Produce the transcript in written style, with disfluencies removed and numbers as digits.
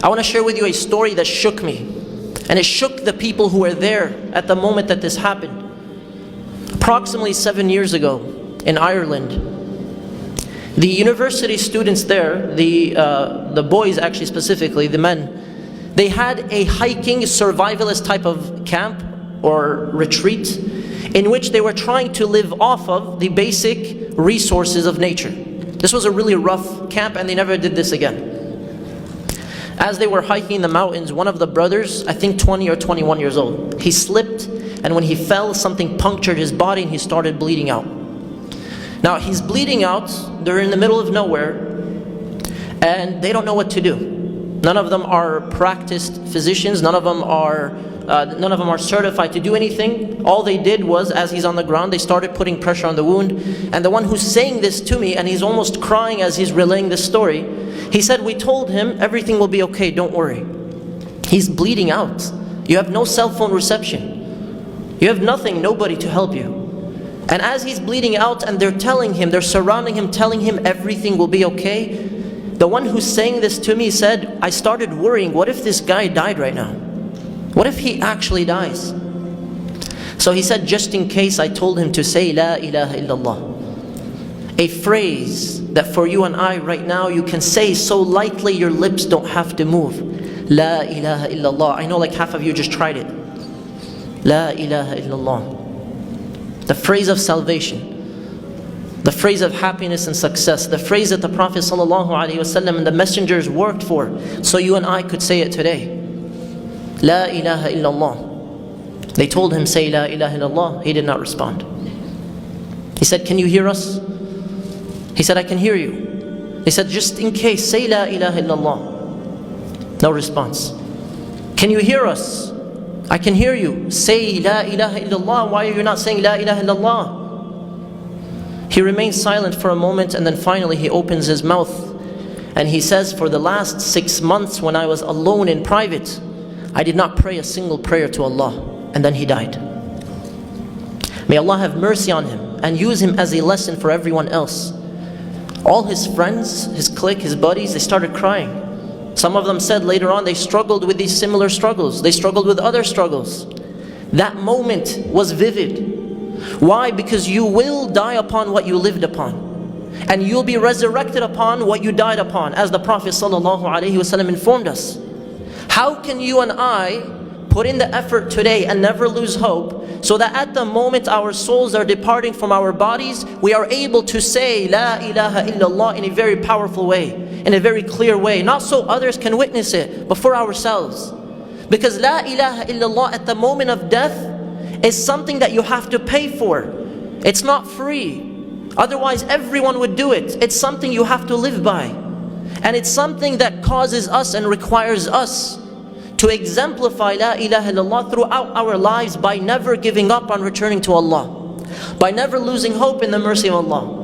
I want to share with you a story that shook me. And it shook the people who were there at the moment that this happened. Approximately 7 years ago in Ireland, the university students there, the boys actually specifically, the men, they had a hiking survivalist type of camp or retreat in which they were trying to live off of the basic resources of nature. This was a really rough camp and they never did this again. As they were hiking in the mountains, one of the brothers, I think 20 or 21 years old, he slipped, and when he fell, something punctured his body and he started bleeding out. Now he's bleeding out, they're in the middle of nowhere, and they don't know what to do. None of them are practiced physicians, none of them are certified to do anything. All they did was, as he's on the ground, they started putting pressure on the wound. And the one who's saying this to me, and he's almost crying as he's relaying this story, he said, we told him everything will be okay, don't worry. He's bleeding out. You have no cell phone reception. You have nothing, nobody to help you. And as he's bleeding out and they're telling him, they're surrounding him, telling him everything will be okay, the one who's saying this to me said, I started worrying, what if this guy died right now? What if he actually dies? So he said, just in case, I told him to say La ilaha illallah. A phrase that for you and I right now, you can say so lightly your lips don't have to move. La ilaha illallah. I know like half of you just tried it. La ilaha illallah. The phrase of salvation. The phrase of happiness and success. The phrase that the Prophet ﷺ and the messengers worked for. So you and I could say it today. La ilaha illallah. They told him, say La ilaha illallah. He did not respond. He said, can you hear us? He said, I can hear you. He said, just in case, say La ilaha illallah. No response. Can you hear us? I can hear you. Say La ilaha illallah. Why are you not saying La ilaha illallah? He remains silent for a moment and then finally he opens his mouth and he says, for the last 6 months when I was alone in private, I did not pray a single prayer to Allah. And then he died. May Allah have mercy on him and use him as a lesson for everyone else. All his friends, his clique, his buddies, they started crying. Some of them said later on they struggled with these similar struggles. They struggled with other struggles. That moment was vivid. Why? Because you will die upon what you lived upon. And you'll be resurrected upon what you died upon, as the Prophet ﷺ informed us. How can you and I put in the effort today and never lose hope, so that at the moment our souls are departing from our bodies, we are able to say La ilaha illallah in a very powerful way, in a very clear way, not so others can witness it, but for ourselves. Because La ilaha illallah at the moment of death is something that you have to pay for. It's not free. Otherwise everyone would do it. It's something you have to live by. And it's something that causes us and requires us to exemplify La ilaha illallah throughout our lives by never giving up on returning to Allah, by never losing hope in the mercy of Allah.